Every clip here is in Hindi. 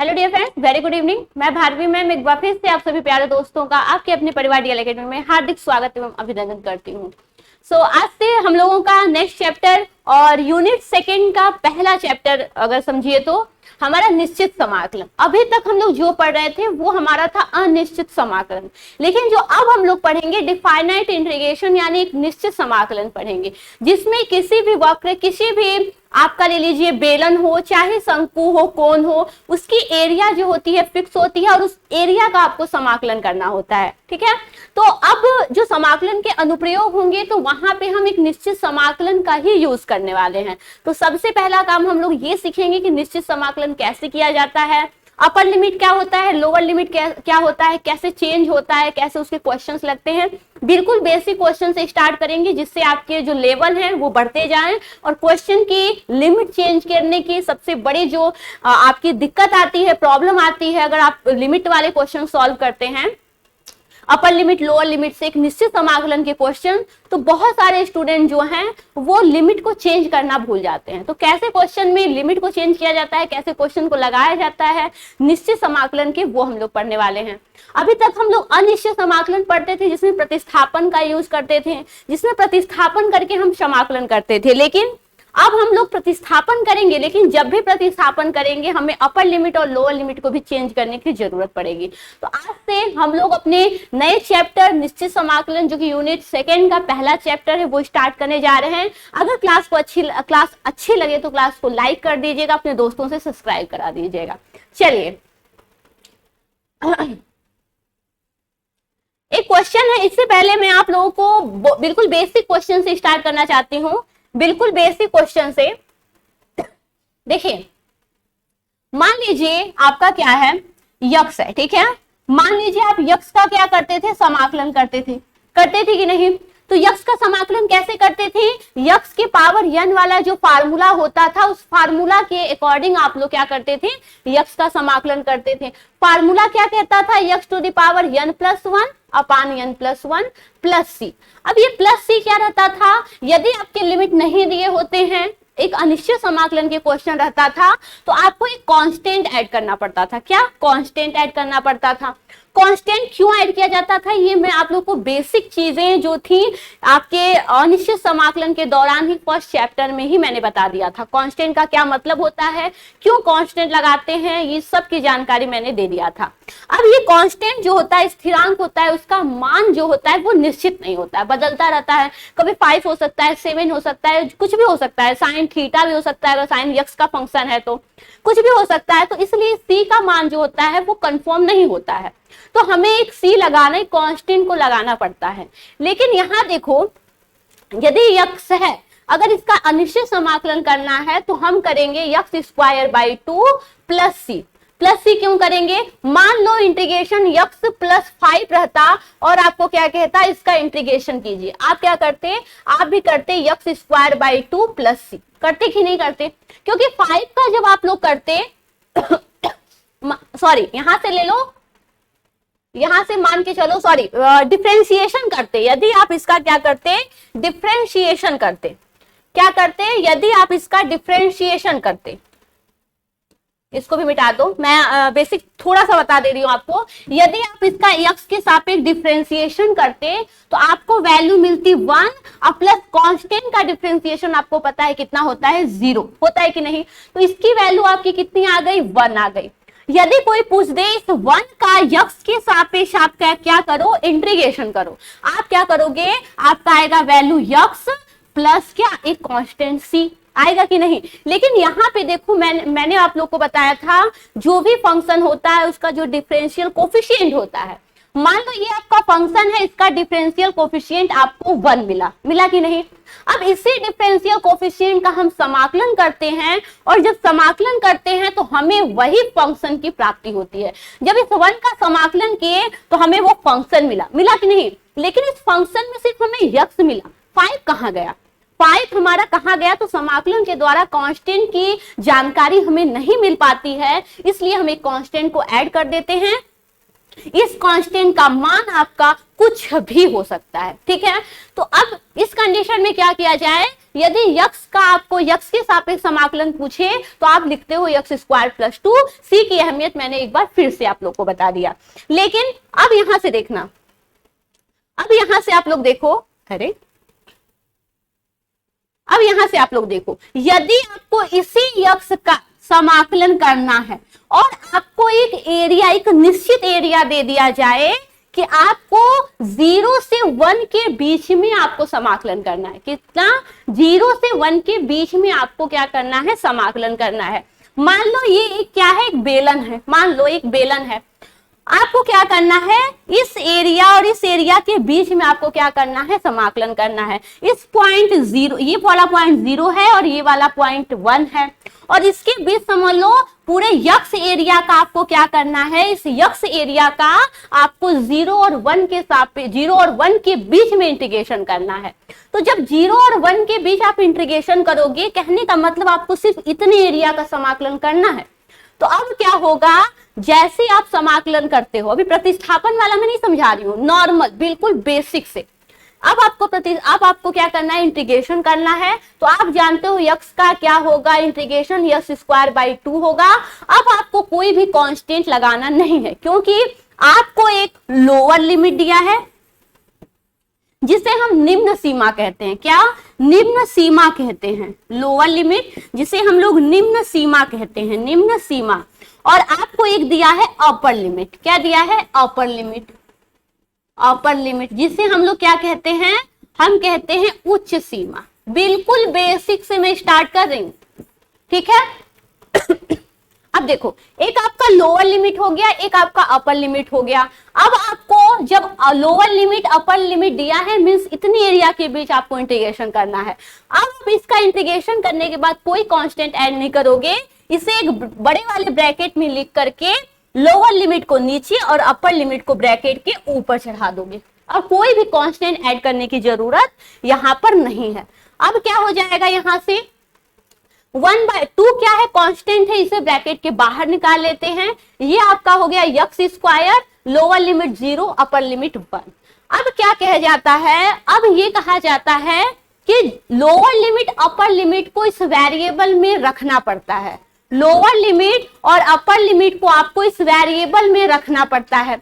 Hello dear friends, very good evening. मैं भारवी मैम एक बार फिर से आप सभी प्यारे दोस्तों का आपके अपने परिवार डीएल एकेडमी में हार्दिक स्वागत एवं अभिनंदन करती हूँ। आज से हम लोगों का नेक्स्ट चैप्टर और यूनिट सेकंड का पहला चैप्टर अगर समझिए तो हमारा निश्चित समाकलन। अभी तक हम लोग जो पढ़ रहे थे वो हमारा था अनिश्चित समाकलन, लेकिन जो अब हम लोग पढ़ेंगे डिफाइनाइट इंटीग्रेशन यानी एक निश्चित समाकलन पढ़ेंगे, जिसमें किसी भी वक्र, किसी भी आपका ले लीजिए बेलन हो चाहे शंकु हो, कोण हो, उसकी एरिया जो होती है फिक्स होती है और उस एरिया का आपको समाकलन करना होता है। ठीक है, तो अब जो समाकलन के अनुप्रयोग होंगे तो वहां पे हम एक निश्चित समाकलन का ही यूज करने वाले हैं। तो सबसे पहला काम हम लोग ये सीखेंगे कि निश्चित समाकलन कैसे किया जाता है, अपर लिमिट क्या होता है, लोअर लिमिट क्या होता है, कैसे चेंज होता है, कैसे उसके क्वेश्चंस लगते हैं। बिल्कुल बेसिक क्वेश्चन से स्टार्ट करेंगे जिससे आपके जो लेवल है वो बढ़ते जाएं और क्वेश्चन की लिमिट चेंज करने की सबसे बड़ी जो आपकी दिक्कत आती है, प्रॉब्लम आती है, अगर आप लिमिट वाले क्वेश्चन सॉल्व करते हैं अपर लिमिट लोअर लिमिट से एक निश्चित समाकलन के क्वेश्चन, तो बहुत सारे स्टूडेंट जो हैं वो लिमिट को चेंज करना भूल जाते हैं। तो कैसे क्वेश्चन में लिमिट को चेंज किया जाता है, कैसे क्वेश्चन को लगाया जाता है निश्चित समाकलन के, वो हम लोग पढ़ने वाले हैं। अभी तक हम लोग अनिश्चित समाकलन पढ़ते थे जिसमें प्रतिस्थापन का यूज करते थे, जिसमें प्रतिस्थापन करके हम समाकलन करते थे, लेकिन अब हम लोग प्रतिस्थापन करेंगे, लेकिन जब भी प्रतिस्थापन करेंगे हमें अपर लिमिट और लोअर लिमिट को भी चेंज करने की जरूरत पड़ेगी। तो आज से हम लोग अपने नए चैप्टर निश्चित समाकलन जो कि यूनिट सेकंड का पहला चैप्टर है वो स्टार्ट करने जा रहे हैं। अगर क्लास अच्छी लगे तो क्लास को लाइक कर दीजिएगा, अपने दोस्तों से सब्सक्राइब करा दीजिएगा। चलिए, एक क्वेश्चन है, इससे पहले मैं आप लोगों को बिल्कुल बेसिक क्वेश्चन से स्टार्ट करना चाहती हूँ। बिल्कुल बेसिक क्वेश्चन से देखिए, मान लीजिए आपका क्या है, यक्स है। ठीक है, मान लीजिए आप यक्स का क्या करते थे, समाकलन करते थे कि नहीं? तो यक्स का समाकलन कैसे करते थे? यक्स के पावर n वाला जो फार्मूला होता था उस फार्मूला के अकॉर्डिंग आप लोग क्या करते थे, यक्स का समाकलन करते थे। फार्मूला क्या कहता था? X to the power n+1 upon n+1 plus C. अब ये प्लस सी क्या रहता था? यदि आपके लिमिट नहीं दिए होते हैं, एक अनिश्चित समाकलन के क्वेश्चन रहता था, तो आपको एक कांस्टेंट ऐड करना पड़ता था। क्या कांस्टेंट ऐड करना पड़ता था? कांस्टेंट क्यों ऐड किया जाता था ये मैं आप लोग को बेसिक चीजें जो थी आपके अनिश्चित समाकलन के दौरान ही फर्स्ट चैप्टर में ही मैंने बता दिया था। कांस्टेंट का क्या मतलब होता है, क्यों कांस्टेंट लगाते हैं, ये सब की जानकारी मैंने दे दिया था। अब ये कांस्टेंट जो होता है, स्थिरांक होता है, उसका मान जो होता है वो निश्चित नहीं होता है, बदलता रहता है। कभी 5 हो सकता है, 7 हो सकता है, कुछ भी हो सकता है, साइन थीटा भी हो सकता है, अगर साइन यक्स का फंक्शन है तो कुछ भी हो सकता है। तो इसलिए सी का मान जो होता है वो कंफर्म नहीं होता है, तो हमें एक सी लगाना, एक कांस्टेंट को लगाना पड़ता है। लेकिन यहां देखो, यदि यक्स है, अगर इसका अनिश्चित समाकलन करना है तो हम करेंगे x² 2 प्लस सी। प्लस सी क्यों करेंगे? मान लो इंटीग्रेशन x+5 रहता और आपको क्या कहता, इसका इंटीग्रेशन कीजिए, आप क्या करते, आप भी करते x² 2 प्लस सी। करते कि नहीं करते? क्योंकि 5 का जब आप लोग करते सॉरी यहां से ले लो, यहां से मान के चलो, सॉरी डिफरेंशिएशन करते, यदि आप इसका क्या करते, डिफरेंशिएशन करते, क्या करते, यदि आप इसका डिफरेंशिएशन करते, इसको भी मिटा दो, मैं बेसिक थोड़ा सा बता दे रही हूं आपको। यदि आप इसका x के सापेक्ष डिफरेंशिएशन करते तो आपको वैल्यू मिलती 1 और प्लस कांस्टेंट का डिफरेंशिएशन आपको पता है कितना होता है, 0 होता है कि नहीं? तो इसकी वैल्यू आपकी कितनी आ गई, 1 आ गई। यदि कोई पूछ दे इस 1 का यक्स के सापेक्ष आप क्या करो, इंटीग्रेशन करो, आप क्या करोगे, आपका आएगा वैल्यू यक्स प्लस क्या, एक कांस्टेंट सी आएगा कि नहीं? लेकिन यहाँ पे देखो, मैंने आप लोग को बताया था जो भी फंक्शन होता है उसका जो डिफरेंशियल कोफिशिएंट होता है, मान लो ये आपका फंक्शन है, इसका डिफरेंशियल कोफिशिएंट आपको 1 मिला कि नहीं? अब इसी डिफरेंशियल कोफिशिएंट का हम समाकलन करते हैं और जब समाकलन करते हैं तो हमें वही फंक्शन की प्राप्ति होती है। जब इस 1 का समाकलन किए तो हमें वो फंक्शन मिला कि नहीं? लेकिन इस फंक्शन में सिर्फ हमें यक्स मिला, 5 कहाँ गया? 5 हमारा कहाँ गया? तो समाकलन के द्वारा कांस्टेंट की जानकारी हमें नहीं मिल पाती है, इसलिए हम एक कांस्टेंट को ऐड कर देते हैं। इस कांस्टेंट का मान आपका कुछ भी हो सकता है, ठीक है। तो अब इस कंडीशन में क्या किया जाए, यदि यक्स का आपको यक्स के सापेक्ष समाकलन पूछे तो आप लिखते हो यक्स स्क्वायर प्लस 2। सी की अहमियत मैंने एक बार फिर से आप लोग को बता दिया। लेकिन अब यहां से देखना, अब यहां से आप लोग देखो, अरे अब यहां से आप लोग देखो, यदि आपको इसी यक्स का समाकलन करना है और आपको एक एरिया, एक निश्चित एरिया दे दिया जाए कि आपको 0 से 1 के बीच में आपको समाकलन करना है, कितना, 0 से 1 के बीच में आपको क्या करना है, समाकलन करना है। मान लो ये एक क्या है, एक बेलन है, मान लो एक बेलन है, आपको क्या करना है, इस एरिया और इस एरिया के बीच में आपको क्या करना है, समाकलन करना है। इस पॉइंट 0, ये वाला पॉइंट 0 है और ये वाला पॉइंट 1 है, और इसके बीच समझ लो पूरे यक्स एरिया का आपको क्या करना है, इस यक्स एरिया का आपको 0 और 1 के सापेक्ष, 0 और 1 के बीच में इंटीग्रेशन करना है। तो जब 0 और 1 के बीच आप इंटीग्रेशन करोगे, कहने का मतलब आपको सिर्फ इतने एरिया का समाकलन करना है। तो अब क्या होगा, जैसे आप समाकलन करते हो, अभी प्रतिस्थापन वाला मैं नहीं समझा रही हूँ, नॉर्मल बिल्कुल बेसिक से, अब आपको क्या करना है, इंटीग्रेशन करना है। तो आप जानते हो यक्स का क्या होगा, इंटीग्रेशन यक्स स्क्वायर बाई 2 होगा। अब आपको कोई भी कांस्टेंट लगाना नहीं है, क्योंकि आपको एक लोअर लिमिट दिया है जिसे हम निम्न सीमा कहते हैं। क्या, निम्न सीमा कहते हैं, लोअर लिमिट जिसे हम लोग निम्न सीमा कहते हैं, निम्न सीमा। और आपको एक दिया है अपर लिमिट, क्या दिया है, अपर लिमिट, अपर लिमिट जिसे हम लोग क्या कहते हैं, हम कहते हैं उच्च सीमा। बिल्कुल बेसिक से मैं स्टार्ट कर रही हूं, ठीक है। अब देखो, एक आपका लोअर लिमिट हो गया, एक आपका अपर लिमिट हो गया। अब आपको जब लोअर लिमिट अपर लिमिट दिया है, मींस इतनी एरिया के बीच आपको इंटीग्रेशन करना है। अब इसका इंटीग्रेशन करने के बाद कोई कांस्टेंट ऐड नहीं करोगे, इसे एक बड़े वाले ब्रैकेट में लिख करके लोअर लिमिट को नीचे और अपर लिमिट को ब्रैकेट के ऊपर चढ़ा दोगे, और कोई भी कांस्टेंट ऐड करने की जरूरत यहां पर नहीं है। अब क्या हो जाएगा, यहां से 1/2 क्या है, कांस्टेंट है, इसे ब्रैकेट के बाहर निकाल लेते हैं। ये आपका हो गया x square, lower limit 0, upper limit 1। अब क्या कहा जाता है, अब ये कहा जाता है कि लोअर लिमिट अपर लिमिट को इस वेरिएबल में रखना पड़ता है। लोअर लिमिट और अपर लिमिट को आपको इस वेरिएबल में रखना पड़ता है।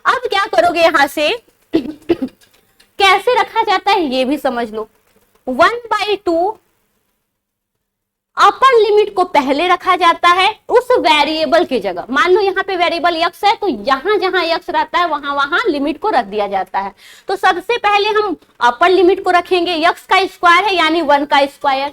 अब क्या करोगे, यहां से कैसे रखा जाता है ये भी समझ लो। 1/2 अपर लिमिट को पहले रखा जाता है उस वेरिएबल की जगह। मान लो यहाँ पे वेरिएबल यक्स है, तो यहां जहां यक्स रहता है वहां वहां लिमिट को रख दिया जाता है। तो सबसे पहले हम अपर लिमिट को रखेंगे, यक्स का स्क्वायर है यानी 1 का स्क्वायर,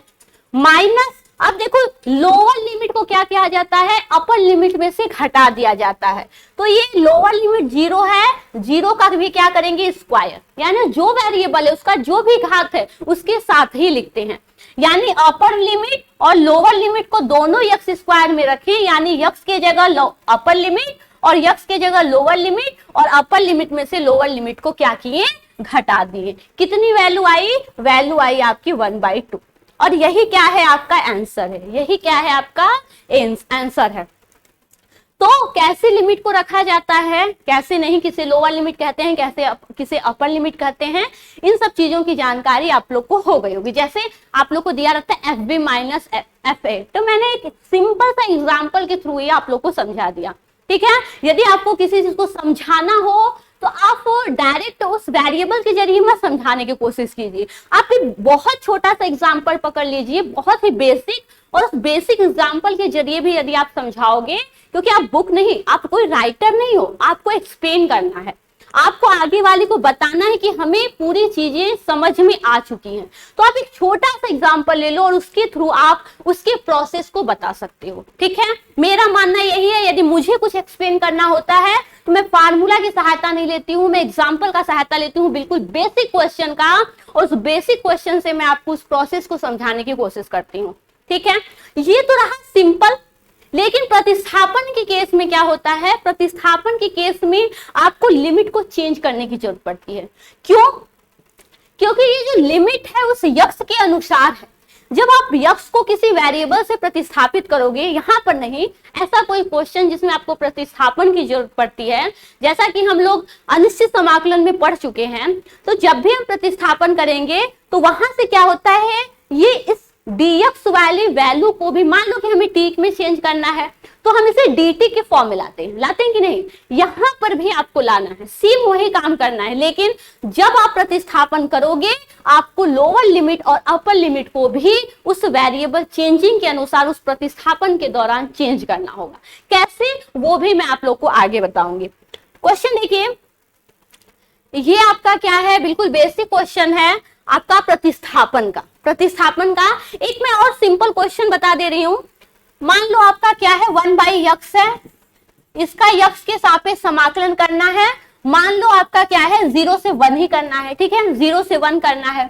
माइनस, अब देखो लोअर लिमिट को क्या किया जाता है, अपर लिमिट में से घटा दिया जाता है। तो ये लोअर लिमिट 0 है, 0 का भी क्या करेंगे, स्क्वायर, यानी जो वेरिएबल है उसका जो भी घात है उसके साथ ही लिखते हैं। यानी अपर लिमिट और लोअर लिमिट को दोनों यक्स स्क्वायर में रखें, यानी यक्स के जगह अपर लिमिट और यक्स के जगह लोअर लिमिट, और अपर लिमिट में से लोअर लिमिट को क्या किए, घटा दिए। कितनी वैल्यू आई, वैल्यू आई आपकी 1/2। और यही क्या है, आपका आंसर है, यही क्या है, आपका आंसर है। तो कैसे लिमिट को रखा जाता है, कैसे नहीं, किसे लोअर लिमिट कहते हैं, किसे अपर लिमिट कहते हैं, इन सब चीजों की जानकारी आप लोग को हो गई होगी। जैसे आप लोग को दिया रहता है FB माइनस FA, तो मैंने एक सिंपल सा एग्जाम्पल के थ्रू ये आप लोग को समझा दिया, ठीक है। यदि आपको किसी चीज को समझाना हो तो आप डायरेक्ट उस वेरिएबल के जरिए मत समझाने की कोशिश कीजिए। आप एक बहुत छोटा सा एग्जाम्पल पकड़ लीजिए, बहुत ही बेसिक, और उस बेसिक एग्जाम्पल के जरिए भी यदि आप समझाओगे, क्योंकि आप बुक नहीं, आप कोई राइटर नहीं हो, आपको एक्सप्लेन करना है, आपको आगे वाले को बताना है कि हमें पूरी चीजें समझ में आ चुकी हैं। तो आप एक छोटा सा एग्जांपल ले लो और उसके थ्रू आप उसके प्रोसेस को बता सकते हो, ठीक है। मेरा मानना यही है, यदि मुझे कुछ एक्सप्लेन करना होता है तो मैं फार्मूला की सहायता नहीं लेती हूँ, मैं एग्जाम्पल का सहायता लेती हूँ, बिल्कुल बेसिक क्वेश्चन का, और उस बेसिक क्वेश्चन से मैं आपको उस प्रोसेस को समझाने की कोशिश करती हूँ, ठीक है। ये तो रहा सिंपल। लेकिन प्रतिस्थापन के केस में क्या होता है, प्रतिस्थापन के केस में आपको लिमिट को चेंज करने की जरूरत पड़ती है। क्यों? क्योंकि ये जो लिमिट है उस यक्स के अनुसार है। जब आप यक्स को किसी वेरिएबल से प्रतिस्थापित करोगे, यहाँ पर नहीं, ऐसा कोई क्वेश्चन जिसमें आपको प्रतिस्थापन की जरूरत पड़ती है, जैसा कि हम लोग अनिश्चित समाकलन में पढ़ चुके हैं, तो जब भी हम प्रतिस्थापन करेंगे तो वहां से क्या होता है, ये इस dx वाली वैल्यू को भी, मान लो कि हमें t में चेंज करना है तो हम इसे dt के फॉर्म में लाते हैं कि नहीं, यहां पर भी आपको लाना है, सेम वही काम करना है, लेकिन जब आप प्रतिस्थापन करोगे आपको लोअर लिमिट और अपर लिमिट को भी उस वेरिएबल चेंजिंग के अनुसार उस प्रतिस्थापन के दौरान चेंज करना होगा। कैसे, वो भी मैं आप लोग को आगे बताऊंगी। क्वेश्चन देखिए, ये आपका क्या है, बिल्कुल बेसिक क्वेश्चन है आपका प्रतिस्थापन का। एक मैं और सिंपल क्वेश्चन बता दे रही हूं। मान लो आपका क्या है, 1/x है, इसका x के सापेक्ष समाकलन करना है। मान लो आपका क्या है, 0 से 1 ही करना है, ठीक है, 0 से 1 करना है।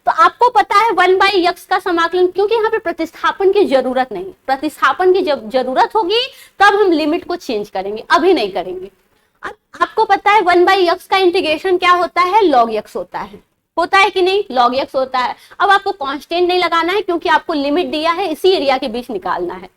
तो आपको पता है 1/x का समाकलन, क्योंकि यहाँ पे प्रतिस्थापन की जरूरत नहीं, प्रतिस्थापन की जब जरूरत होगी तब हम लिमिट को चेंज करेंगे, अभी नहीं करेंगे। अब आपको पता है 1/x का इंटीग्रेशन क्या होता है, log x होता है कि नहीं, log x होता है। अब आपको कांस्टेंट नहीं लगाना है क्योंकि आपको लिमिट दिया है, इसी एरिया के बीच निकालना है।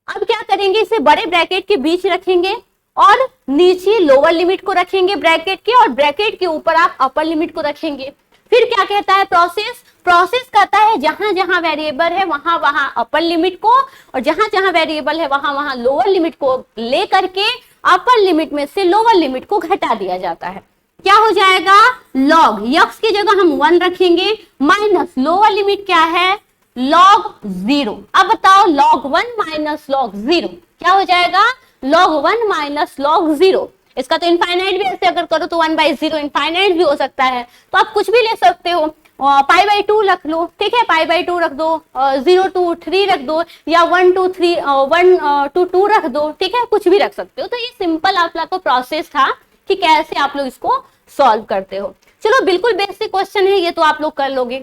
अब क्या करेंगे, इसे बड़े ब्रैकेट के बीच रखेंगे और नीचे लोअर लिमिट को रखेंगे ब्रैकेट के, और ब्रैकेट के ऊपर आप अपर लिमिट को रखेंगे। फिर क्या कहता है, प्रोसेस कहता है जहां जहां वेरिएबल है वहां वहां अपर लिमिट को, और जहां जहां वेरिएबल है वहां वहां लोअर लिमिट को ले करके अपर लिमिट में से लोअर लिमिट को घटा दिया जाता है। क्या हो जाएगा, log x की जगह हम 1 रखेंगे, माइनस लोअर लिमिट क्या है, log 0। अब बताओ log 1 माइनस log 0 क्या हो जाएगा, log 1 माइनस log 0। इसका तो इनफाइनाइट भी ऐसे अगर करो तो 1/0 इनफाइनाइट भी हो सकता है, तो आप कुछ भी ले सकते हो, π/2 रख लो, ठीक है, π/2 रख दो, 0 to 3 रख दो, या 1 to 2 रख दो, ठीक है, कुछ भी रख सकते हो। तो ये सिंपल आप लोग का प्रोसेस था कि कैसे आप लोग इसको सॉल्व करते हो। चलो बिल्कुल बेसिक क्वेश्चन है ये, तो आप लोग कर लोगे।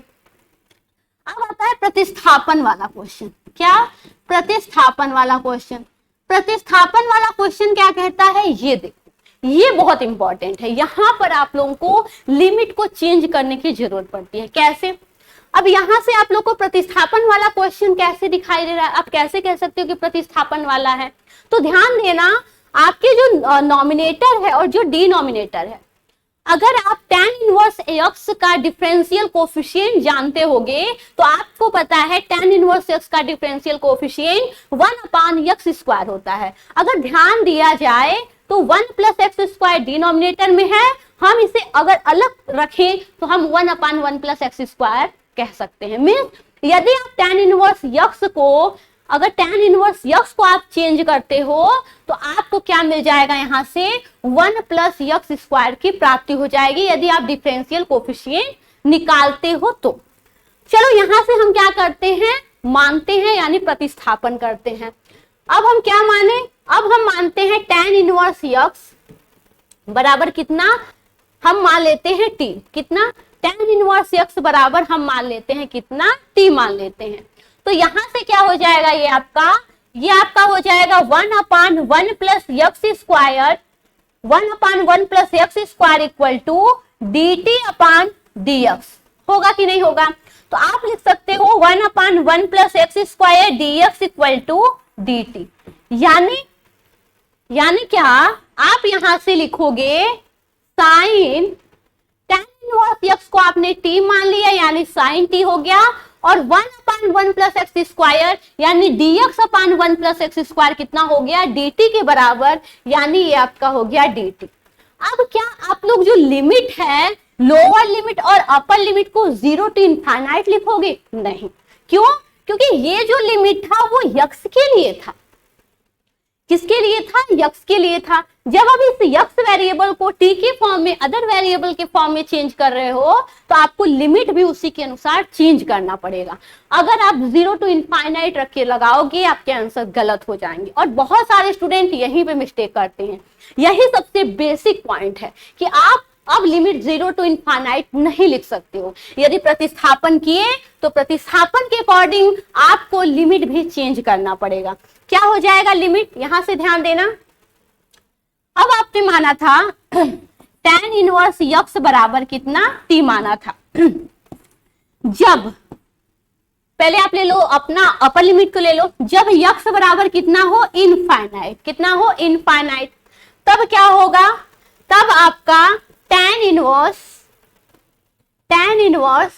अब आता है प्रतिस्थापन वाला क्वेश्चन। क्या, प्रतिस्थापन वाला क्वेश्चन। प्रतिस्थापन वाला क्वेश्चन क्या कहता है, ये देखो, ये बहुत इंपॉर्टेंट है। यहां पर आप लोगों को लिमिट को चेंज करने की जरूरत पड़ती है। कैसे, अब यहां से आप लोग को प्रतिस्थापन वाला क्वेश्चन कैसे दिखाई दे रहा है, आप कैसे कह सकते हो कि प्रतिस्थापन वाला है, तो ध्यान देना, आपके जो नॉमिनेटर है और जो डिनोमिनेटर है, अगर आप tan इनवर्स x का डिफरेंशियल कोफिशिएंट जानते होगे तो आपको पता है tan इनवर्स x का डिफरेंशियल कोफिशिएंट 1/x² होता है। अगर ध्यान दिया जाए तो 1 + x² डिनोमिनेटर में है, हम इसे अगर अलग रखें तो हम 1/1 + x² कह सकते हैं। मीन्स यदि आप tan इनवर्स x को, अगर tan इनवर्स x को आप चेंज करते हो तो आपको क्या मिल जाएगा, यहां से 1 + x² की प्राप्ति हो जाएगी, यदि आप डिफरेंशियल कोफिशिएंट निकालते हो तो। चलो यहां से हम क्या करते हैं, मानते हैं, यानी प्रतिस्थापन करते हैं। अब हम क्या माने, अब हम मानते हैं tan इनवर्स x बराबर कितना, हम मान लेते हैं t, कितना, tan इनवर्स x बराबर हम मान लेते हैं कितना, t मान लेते हैं। तो यहां से क्या हो जाएगा, ये आपका हो जाएगा 1/1 + x², 1/1 + x² equal to dt/dx। होगा कि नहीं होगा, तो आप लिख सकते हो 1/1 + x² dx equal to dt। यानी क्या, आप यहां से लिखोगे साइन tan इनवर्स x को आपने t मान लिया, यानी साइन t हो गया, और 1/1 + x² यानी dx/1 + x² कितना हो गया, dt के बराबर, यानी ये आपका हो गया dt। अब क्या आप लोग जो लिमिट है, लोअर लिमिट और अपर लिमिट को 0 to इनफाइनाइट लिखोगे, नहीं। क्यों, क्योंकि ये जो लिमिट था वो x के लिए था। किसके लिए था, x के लिए था। जब आप इस x वेरिएबल को t के फॉर्म में, अदर वेरिएबल के फॉर्म में चेंज कर रहे हो तो आपको लिमिट भी उसी के अनुसार चेंज करना पड़ेगा। अगर आप 0 to इनफाइनाइट रख के लगाओगे आपके आंसर गलत हो जाएंगे, और बहुत सारे स्टूडेंट यहीं पे मिस्टेक करते हैं। यही सबसे बेसिक पॉइंट है कि आप अब लिमिट 0 to इनफाइनाइट नहीं लिख सकते हो। यदि प्रतिस्थापन किए तो प्रतिस्थापन के अकॉर्डिंग आपको लिमिट भी चेंज करना पड़ेगा। क्या हो जाएगा लिमिट, यहां से ध्यान देना। अब आपने माना था tan इनवर्स x बराबर कितना, t माना था। जब पहले आप ले लो अपना अपर लिमिट को ले लो। जब यक्स बराबर कितना हो, इनफाइनाइट, कितना हो, इनफाइनाइट, तब क्या होगा, तब आपका tan इनवर्स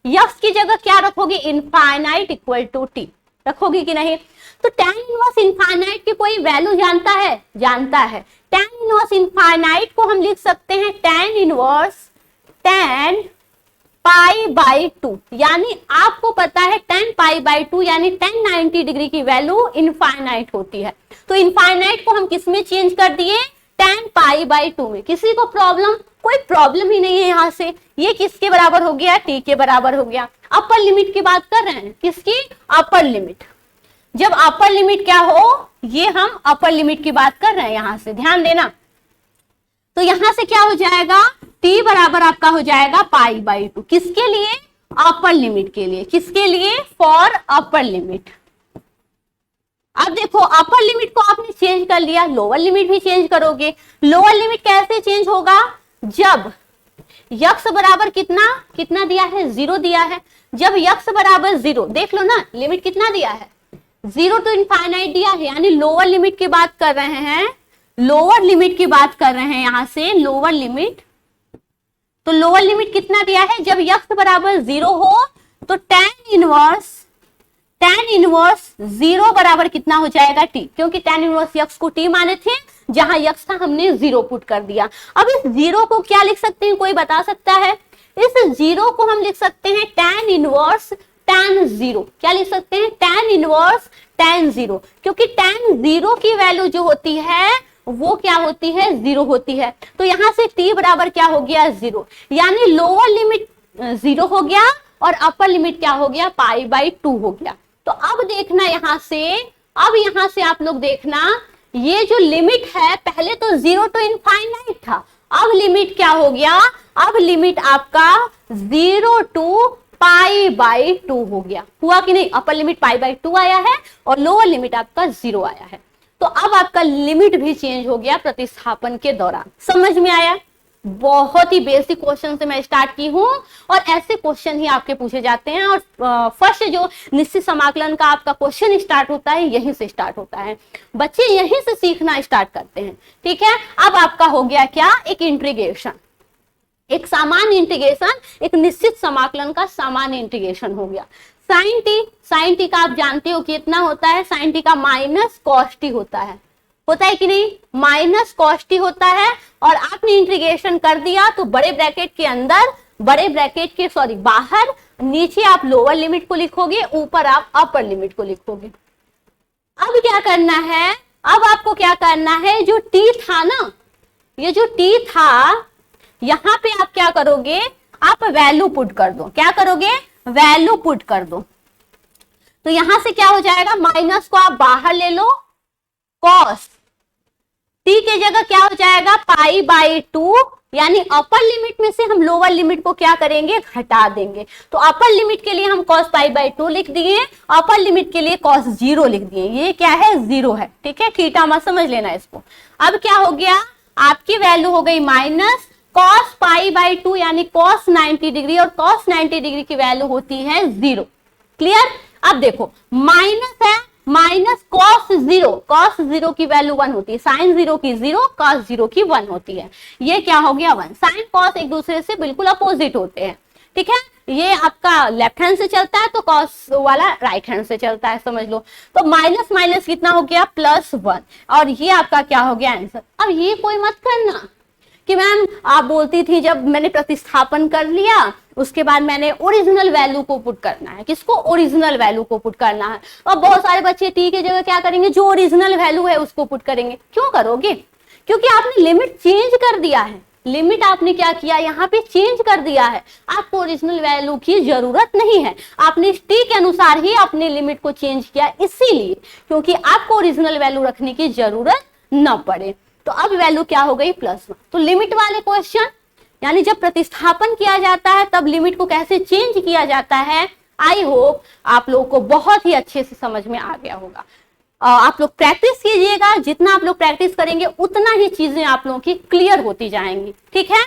यक्स की जगह क्या रखोगे, इनफाइनाइट इक्वल टू टी रखोगे कि नहीं। तो tan इनवर्स इनफाइनाइट की कोई वैल्यू जानता है, जानता है। tan इनवर्स इनफाइनाइट को हम लिख सकते हैं tan inverse tan pi by 2, यानी आपको पता है tan पाई बाई 2 यानी tan 90 डिग्री की वैल्यू इनफाइनाइट होती है। तो इनफाइनाइट को हम किस में चेंज कर दिए, tan पाई बाई 2 में। किसी को प्रॉब्लम, कोई प्रॉब्लम ही नहीं है यहाँ से। ये किसके बराबर हो गया, t के बराबर हो गया। अपर लिमिट की बात कर रहे हैं, किसकी, अपर लिमिट। जब अपर लिमिट क्या हो, ये हम अपर लिमिट की बात कर रहे हैं, यहां से ध्यान देना। तो यहां से क्या हो जाएगा, t बराबर आपका हो जाएगा पाई बाई 2, किसके लिए, अपर लिमिट के लिए, किसके लिए, फॉर अपर लिमिट। अब देखो अपर लिमिट को आपने चेंज कर लिया, लोअर लिमिट भी चेंज करोगे। लोअर लिमिट कैसे चेंज होगा, जब यक्स बराबर कितना, कितना दिया है, 0 दिया है। जब यक्स बराबर 0, देख लो ना लिमिट कितना दिया है, 0 टू इनफाइनाइट दिया है, यानी लोअर लिमिट की बात कर रहे हैं, लोअर लिमिट की बात कर रहे हैं यहां से, लोअर लिमिट। तो लोअर लिमिट कितना दिया है, जब यक्स बराबर 0 हो तो tan इनवर्स 0 बराबर कितना हो जाएगा, t, क्योंकि tan इनवर्स यक्स को t माने थे, जहां यक्स था हमने 0 पुट कर दिया। अब इस 0 को क्या लिख सकते हैं, कोई बता सकता है, इस 0 को हम लिख सकते हैं tan इनवर्स tan 0, क्या लिख सकते हैं, tan इनवर्स tan 0, क्योंकि tan 0 की वैल्यू जो होती है वो क्या होती है, 0 होती है। तो यहां से t बराबर क्या हो गया, 0, यानी लोअर लिमिट 0 हो गया और अपर लिमिट क्या हो गया, पाई बाई 2 हो गया। तो अब देखना यहां से, अब यहां से आप लोग देखना, ये जो लिमिट है पहले तो 0 टू इनफाइनाइट था, अब लिमिट क्या हो गया, अब लिमिट आपका 0 टू पाई बाई 2 हो गया। हुआ कि नहीं, अपर लिमिट पाई बाई 2 आया है और लोअर लिमिट आपका 0 आया है। तो अब आपका लिमिट भी चेंज हो गया प्रतिस्थापन के दौरान। समझ में आया, बहुत ही बेसिक क्वेश्चन से मैं स्टार्ट की हूं और ऐसे क्वेश्चन ही आपके पूछे जाते हैं। और फर्स्ट जो निश्चित समाकलन का आपका क्वेश्चन स्टार्ट होता है यहीं से स्टार्ट होता है, बच्चे यहीं से सीखना स्टार्ट करते हैं। ठीक है, अब आपका हो गया क्या, एक इंटीग्रेशन, एक सामान्य इंटीग्रेशन, एक निश्चित समाकलन का सामान्य इंटीग्रेशन हो गया। साइन टी का आप जानते हो कितना होता है, साइन टी का माइनस कॉस टी होता है कि नहीं, माइनस कॉस टी होता है। और आपने इंटीग्रेशन कर दिया तो बड़े ब्रैकेट के अंदर, बड़े ब्रैकेट के बाहर, नीचे आप लोअर लिमिट को लिखोगे, ऊपर आप अपर लिमिट को लिखोगे। अब क्या करना है, अब आपको क्या करना है, जो टी था ना, ये जो टी था, यहां पे आप क्या करोगे, आप वैल्यू पुट कर दो। क्या करोगे, वैल्यू पुट कर दो। तो यहां से क्या हो जाएगा, माइनस को आप बाहर ले लो, कॉस टी के जगह क्या हो जाएगा, पाई बाई 2, यानी अपर लिमिट में से हम लोअर लिमिट को क्या करेंगे, घटा देंगे। तो अपर लिमिट के लिए हम कॉस पाई बाई 2 लिख दिए, अपर लिमिट के लिए कॉस 0 लिख दिए। ये क्या है, 0 है। ठीक है, थीटा मत समझ लेना इसको। अब क्या हो गया, आपकी वैल्यू हो गई माइनस कॉस पाई बाई 2, यानी कॉस 90 डिग्री, और कॉस 90 डिग्री की वैल्यू होती है 0। क्लियर। अब देखो माइनस है, माइनस कॉस 0, कॉस 0 की वैल्यू 1 होती है, साइन 0 की 0, कॉस 0 की 1 होती है। ये क्या हो गया, 1। साइन कॉस एक दूसरे से बिल्कुल अपोजिट होते हैं। ठीक है, ये आपका लेफ्ट हैंड से चलता है तो कॉस वाला राइट हैंड से चलता है, समझ लो। तो माइनस माइनस कितना हो गया, +1, और ये आपका क्या हो गया, आंसर। अब ये कोई मत करना कि मैम आप बोलती थी जब मैंने प्रतिस्थापन कर लिया उसके बाद मैंने ओरिजिनल वैल्यू को पुट करना है। किसको, ओरिजिनल वैल्यू को पुट करना है। और बहुत सारे बच्चे टी की जगह क्या करेंगे, जो ओरिजिनल वैल्यू है उसको पुट करेंगे। क्यों करोगे, क्योंकि आपने लिमिट चेंज कर दिया है। लिमिट आपने क्या किया, यहाँ पे चेंज कर दिया है। आपको ओरिजिनल वैल्यू की जरूरत नहीं है, आपने टी के अनुसार ही अपने लिमिट को चेंज किया, इसीलिए क्योंकि आपको ओरिजिनल वैल्यू रखने की जरूरत न पड़े। तो अब वैल्यू क्या हो गई, +1। तो लिमिट वाले क्वेश्चन, यानी जब प्रतिस्थापन किया जाता है तब लिमिट को कैसे चेंज किया जाता है, आई होप आप लोगों को बहुत ही अच्छे से समझ में आ गया होगा। आप लोग प्रैक्टिस कीजिएगा, जितना आप लोग प्रैक्टिस करेंगे उतना ही चीजें आप लोगों की क्लियर होती जाएंगी। ठीक है,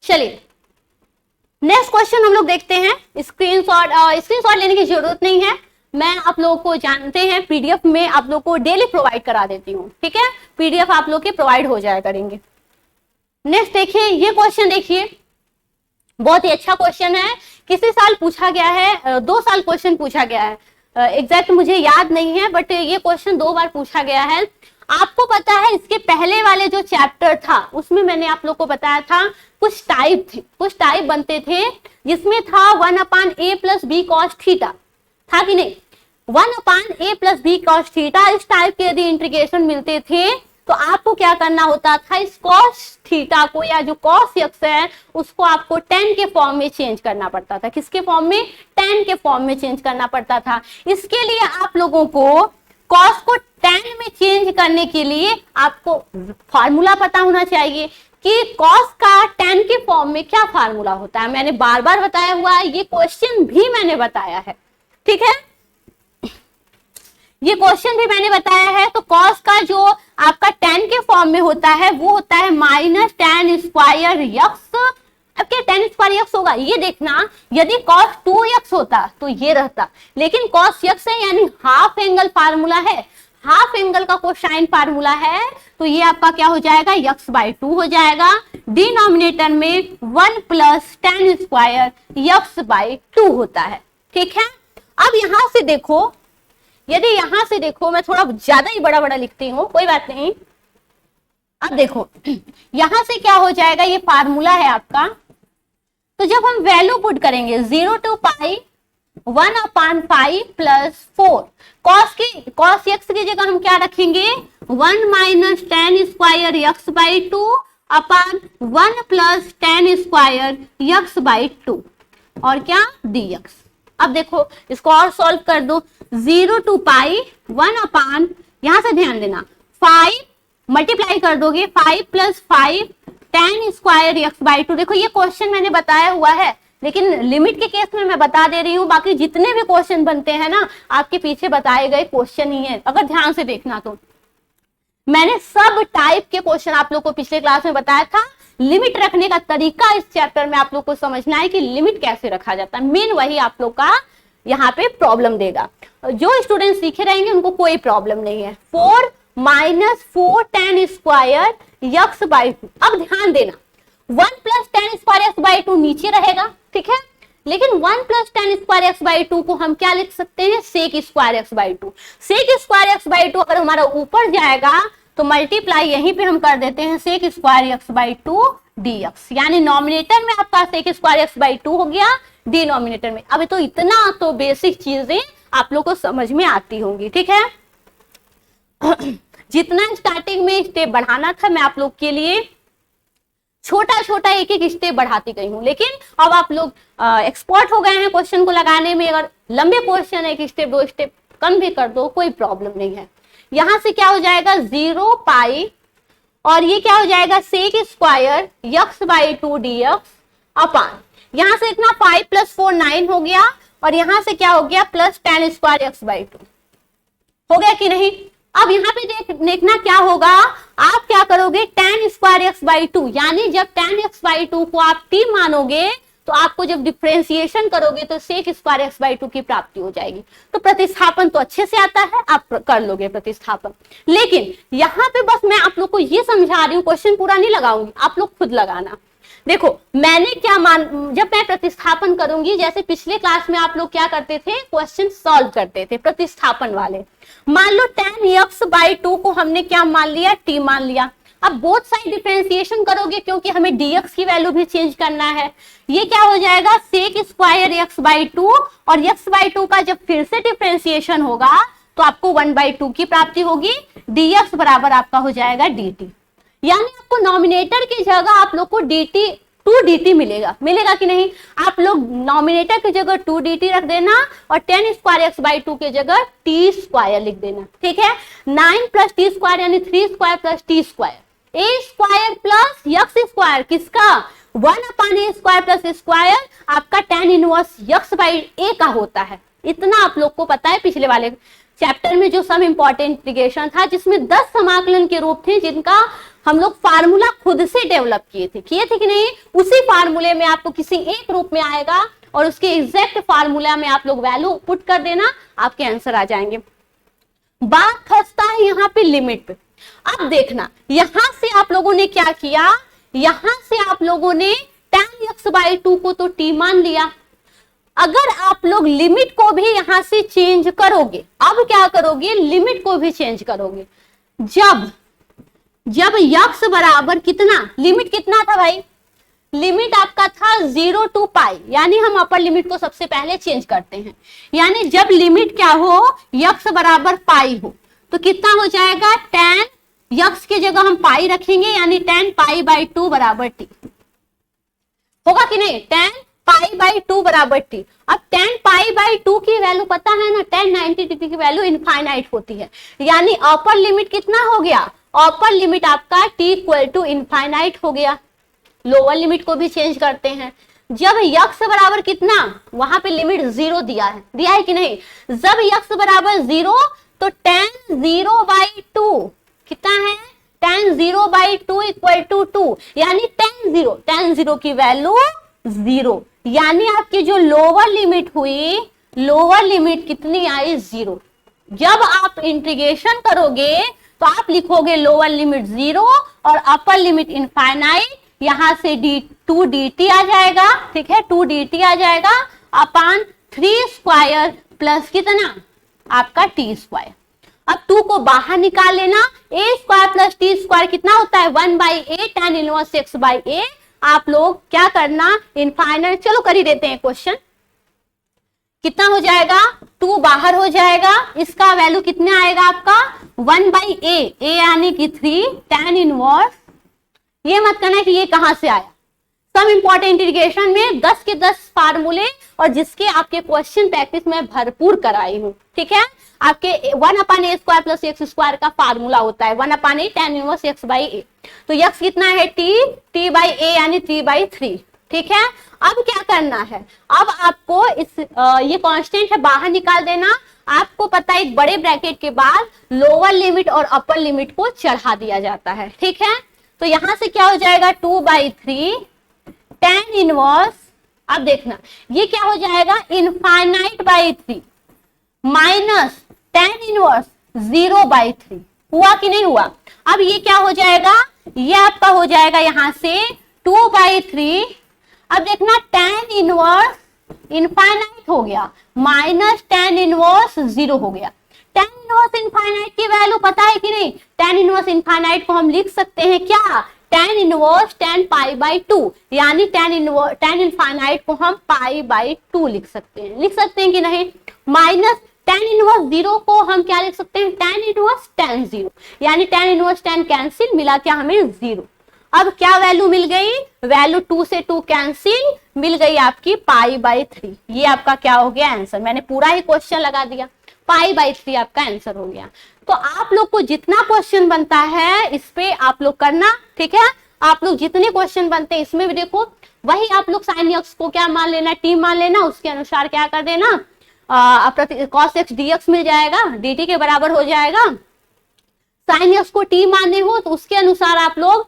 चलिए नेक्स्ट क्वेश्चन हम लोग देखते हैं। स्क्रीनशॉट लेने की जरूरत नहीं है, मैं आप लोगों को जानते हैं पीडीएफ में आप लोगों को डेली प्रोवाइड करा देती हूँ, ठीक है, पीडीएफ आप लोग के प्रोवाइड हो जाया करेंगे। नेक्स्ट देखिए, ये क्वेश्चन देखिए, बहुत ही अच्छा क्वेश्चन है, किसी साल पूछा गया है, 2 साल क्वेश्चन पूछा गया है, एग्जैक्ट मुझे याद नहीं है, बट ये क्वेश्चन 2 बार पूछा गया है। आपको पता है इसके पहले वाले जो चैप्टर था उसमें मैंने आप लोग को बताया था कुछ टाइप थे, कुछ टाइप बनते थे, जिसमें था 1/a plus B cos theta, था कि नहीं, 1/a plus B cos theta. इस टाइप के यदि इंटीग्रेशन मिलते थे तो आपको क्या करना होता था, इस कॉस थीटा को या जो कॉस एक्स है उसको आपको tan के फॉर्म में चेंज करना पड़ता था। किसके फॉर्म में, tan के फॉर्म में चेंज करना पड़ता था। इसके लिए आप लोगों को कॉस को tan में चेंज करने के लिए आपको फार्मूला पता होना चाहिए कि कॉस का tan के फॉर्म में क्या फार्मूला होता है। मैंने बार बार बताया हुआ है, ये क्वेश्चन भी मैंने बताया है, ठीक है, ये क्वेश्चन भी मैंने बताया है। तो कॉस का जो आपका tan के फॉर्म में होता है वो होता है माइनस tan स्क्वायर यक्स। अब क्या tan स्क्वायर यक्स होगा, ये देखना, यदि cos 2x होता तो ये रहता, लेकिन cos x है यानी हाफ एंगल फार्मूला है, हाफ एंगल का कोसाइन फार्मूला है, तो ये आपका क्या हो जाएगा, x/2 हो जाएगा। डिनोमिनेटर में 1 प्लस tan स्क्वायर x/2 होता है, ठीक है। अब यहां से देखो, यदि यहां से देखो, मैं थोड़ा ज्यादा ही बड़ा बड़ा लिखती हूँ, कोई बात नहीं। अब देखो यहां से क्या हो जाएगा, ये फार्मूला है आपका, तो जब हम वैल्यू पुट करेंगे 0 to pi 1/5 plus 4, cos x की जगह हम क्या रखेंगे, 1 माइनस tan स्क्वायर x/2 अपान 1 प्लस tan स्क्वायर x/2 और क्या dx। अब देखो इसको और सॉल्व कर दो, 0 to पाई 1 अपान, यहां से ध्यान देना, 5 मल्टीप्लाई कर दोगे 5 प्लस 5 tan स्क्वायर x/2। देखो ये क्वेश्चन मैंने बताया हुआ है, लेकिन लिमिट के केस में मैं बता दे रही हूँ, बाकी जितने भी क्वेश्चन बनते हैं ना आपके पीछे बताए गए क्वेश्चन ही है, अगर ध्यान से देखना तो। मैंने सब टाइप के क्वेश्चन आप लोग को पिछले क्लास में बताया था। लिमिट रखने का तरीका इस चैप्टर में आप लोग को समझना है कि लिमिट कैसे रखा जाता है, मेन वही आप लोग का यहाँ पे प्रॉब्लम देगा। जो स्टूडेंट सीखे रहेंगे उनको कोई प्रॉब्लम नहीं है। 4 माइनस 4 tan स्क्वायर x/2। अब ध्यान देना, 1 प्लस tan स्क्वायर x/2 नीचे रहेगा, ठीक है, लेकिन 1 प्लस tan स्क्वायर x/2 को हम क्या लिख सकते हैं, sec square x/2। Sec square x/2 अगर हमारा ऊपर जाएगा तो मल्टीप्लाई यहीं पे हम कर देते हैं सेक स्क्वायर x/2 dx, यानी नॉमिनेटर में आपका सेक स्क्वायर x/2 हो गया, डिनोमिनेटर में। अब तो इतना तो बेसिक चीजें आप लोग को समझ में आती होंगी, ठीक है। जितना स्टार्टिंग में स्टेप बढ़ाना था मैं आप लोग के लिए छोटा छोटा एक एक स्टेप बढ़ाती गई हूँ, लेकिन अब आप लोग एक्सपर्ट हो गए हैं क्वेश्चन को लगाने में। अगर लंबे क्वेश्चन है, 1 स्टेप 2 स्टेप कम भी कर दो, कोई प्रॉब्लम नहीं है। यहां से क्या हो जाएगा, 0 पाई और ये क्या हो जाएगा, सेक स्क्वायर x/2 dx अपान, यहां से इतना 5 प्लस 4 9 हो गया, और यहां से क्या हो गया, प्लस tan स्क्वायर x/2 हो गया कि नहीं। अब यहाँ पे देखना क्या होगा, आप क्या करोगे, tan स्क्वायर x/2, यानी जब tan x/2 को आप t मानोगे तो आपको जब डिफरेंशिएशन करोगे तो सेक स्क्वायर x/2 की प्राप्ति हो जाएगी। तो प्रतिस्थापन तो अच्छे से आता है, आप कर लोगे प्रतिस्थापन। लेकिन यहाँ पे बस मैं आप लोग को ये समझा रही हूँ, क्वेश्चन पूरा नहीं लगाऊंगी, आप लोग खुद लगाना। देखो मैंने क्या जब मैं प्रतिस्थापन करूंगी, जैसे पिछले क्लास में आप लोग क्या करते थे, क्वेश्चन सॉल्व करते थे प्रतिस्थापन वाले। मान लो tan x/2 को हमने क्या मान लिया, t मान लिया। अब बोथ साइड डिफरेंशिएशन करोगे क्योंकि हमें dx की वैल्यू भी चेंज करना है। ये क्या हो जाएगा, सेक स्क्वायर x/2, और x/2 का जब फिर से डिफरेंशिएशन होगा तो आपको 1/2 की प्राप्ति होगी, dx बराबर आपका हो जाएगा dt। यानी आपको नॉमिनेटर की जगह आप लोग को dt 2dt मिलेगा कि नहीं। आप लोग नॉमिनेटर की जगह 2dt रख देना और tan स्क्वायर x/2 की जगह t स्क्वायर लिख देना, ठीक है। 9 प्लस टी स्क्वायर यानी 3 square plus T square, a square plus x square, किसका, 1/a स्क्वायर प्लस स्क्वायर आपका tan इनवर्स x/a का होता है। इतना आप लोग को पता है। पिछले वाले चैप्टर में जो सम इंपॉर्टेंट इंटीग्रेशन था जिसमें 10 समाकलन के रूप थे जिनका हम लोग फार्मूला खुद से डेवलप किए थे कि नहीं? उसी फार्मूले में आपको किसी एक रूप में आएगा और उसके एग्जैक्ट फार्मूला में आप लोग वैल्यू पुट कर देना, आपके आंसर आ जाएंगे। बात फंसता है यहाँ पे लिमिट पे। अब देखना, यहां से आप लोगों ने क्या किया, यहां से आप लोगों ने tan x/2 को तो t मान लिया। अगर आप लोग लिमिट को भी यहां से चेंज करोगे, अब क्या करोगे, लिमिट को भी चेंज करोगे। जब x बराबर कितना, लिमिट कितना था भाई, लिमिट आपका था 0 to π, यानी हम अपर लिमिट को सबसे पहले चेंज करते हैं। यानी जब लिमिट क्या हो, x बराबर पाई हो, तो कितना हो जाएगा, tan x की जगह हम पाई रखेंगे, यानी tan π/2 बराबर t होगा कि नहीं, tan π/2 बराबर t। अब tan π/2 की वैल्यू पता है ना, tan 90 डिग्री की वैल्यू इनफाइनाइट होती है, यानी अपर लिमिट कितना हो गया, अपर लिमिट आपका t = इनफाइनाइट हो गया। लोअर लिमिट को भी चेंज करते हैं। जब x बराबर कितना, वहां पे लिमिट 0 दिया है कि नहीं, जब x बराबर 0 तो tan 0/2 कितना है, tan 0/2 = 2, यानी tan 0 की वैल्यू 0, यानी आपकी जो लोअर लिमिट हुई, लोअर लिमिट कितनी आई, 0। जब आप इंटीग्रेशन करोगे तो आप लिखोगे लोअर लिमिट 0 और अपर लिमिट इनफाइनाइट, यहां से 2 dt आ जाएगा, ठीक है, 2 dt आ जाएगा अपान 3² प्लस कितना आपका t²। अब 2 को बाहर निकाल लेना, a² प्लस t² कितना होता है, 1/a tan 1x/a। आप लोग क्या करना, इनफाइनाइट, चलो कर ही देते हैं क्वेश्चन, कितना हो जाएगा, 2 बाहर हो जाएगा, इसका वैल्यू कितना आएगा आपका 1/a, a यानी कि 3 tan 1, ये मत करना कि ये कहां से आया। सब इंपॉर्टेंट इंटीग्रेशन में 10 के 10 फार्मूले और जिसके आपके क्वेश्चन प्रैक्टिस में भरपूर कराई हूं, ठीक है। आपके 1/a² प्लस x² का फार्मूला होता है 1/a tan 1x/a। तो x कितना है, t/a यानी 3/3, ठीक है। अब क्या करना है, अब आपको ये कांस्टेंट है बाहर निकाल देना। आपको पता है एक बड़े ब्रैकेट के बाद लोअर लिमिट और अपर लिमिट को चढ़ा दिया जाता है, ठीक है। तो यहां से क्या हो जाएगा, 2/3 tan 1, अब देखना ये क्या हो जाएगा, इनफाइनाइट/3 माइनस tan 1 0/3, हुआ कि नहीं हुआ। अब ये क्या हो जाएगा, ये आपका हो जाएगा यहां से 2/3। अब देखना tan 1 इनफाइनाइट हो गया माइनस tan 1 0 हो गया। tan 1 इनफाइनाइट की वैल्यू पता है कि नहीं, tan 1 इनफाइनाइट को हम लिख सकते हैं क्या, tan 1 tan π/2, यानी tan इनफाइनाइट को हम π/2 लिख सकते हैं कि नहीं। माइनस tan 1 0 को हम क्या लिख सकते हैं, tan 1 tan 0, यानी tan 1 tan कैंसिल, मिला क्या हमें 0। अब क्या वैल्यू मिल गई, वैल्यू 2 से 2 कैंसिल, मिल गई आपकी π/3। ये आपका क्या हो गया आंसर, मैंने पूरा ही क्वेश्चन लगा दिया, π/3 आपका आंसर हो गया। तो आप लोग को जितना क्वेश्चन बनता है इस पे आप लोग करना, ठीक है। आप लोग जितने क्वेश्चन बनते हैं इसमें भी देखो, वही आप लोग sin x को क्या मान लेना, t मान लेना, उसके अनुसार क्या कर देना, cos x dx मिल जाएगा, dt के बराबर हो जाएगा। sin x को t मानने हो तो उसके अनुसार आप लोग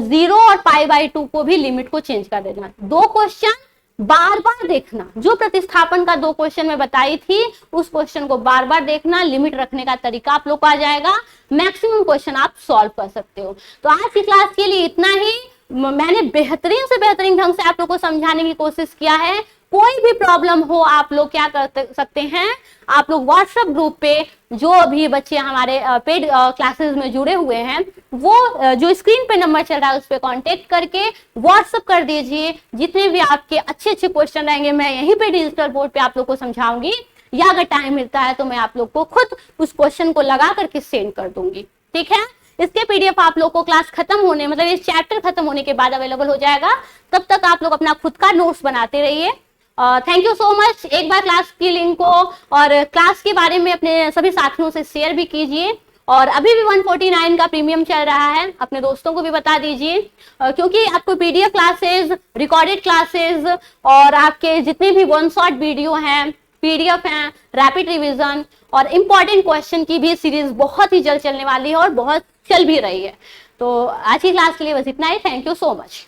0 और π/2 को भी लिमिट को चेंज कर देना। 2 क्वेश्चन बार बार देखना, जो प्रतिस्थापन का 2 क्वेश्चन में बताई थी उस क्वेश्चन को बार बार देखना, लिमिट रखने का तरीका आप लोग को आ जाएगा, मैक्सिमम क्वेश्चन आप सॉल्व कर सकते हो। तो आज की क्लास के लिए इतना ही। मैंने बेहतरीन से बेहतरीन ढंग से आप लोग को समझाने की कोशिश किया है। कोई भी प्रॉब्लम हो आप लोग क्या कर सकते हैं, आप लोग व्हाट्सएप ग्रुप पे जो भी बच्चे हमारे पेड क्लासेस में जुड़े हुए हैं वो जो स्क्रीन पे नंबर चल रहा है उस पर कांटेक्ट करके व्हाट्सएप कर दीजिए। जितने भी आपके अच्छे क्वेश्चन रहेंगे मैं यहीं पे डिजिटल बोर्ड पे आप लोग को समझाऊंगी, या अगर टाइम मिलता है तो मैं आप लोग को खुद उस क्वेश्चन को लगा करके सेंड कर दूंगी, ठीक है। इसके पीडीएफ आप लोग को क्लास खत्म होने मतलब इस चैप्टर खत्म होने के बाद अवेलेबल हो जाएगा। तब तक आप लोग अपना खुद का नोट्स बनाते रहिए। Thank you so much. एक बार क्लास की लिंक को और क्लास के बारे में अपने सभी साथियों से शेयर भी कीजिए। और अभी भी 149 का प्रीमियम चल रहा है, अपने दोस्तों को भी बता दीजिए, क्योंकि आपको पीडीएफ क्लासेस, रिकॉर्डेड क्लासेस और आपके जितने भी वन शॉट वीडियो हैं, पीडीएफ हैं, रैपिड रिवीजन और इंपॉर्टेंट क्वेश्चन की भी सीरीज बहुत ही जल्द चलने वाली है और बहुत चल भी रही है। तो आज की क्लास के लिए बस इतना ही। Thank you so much.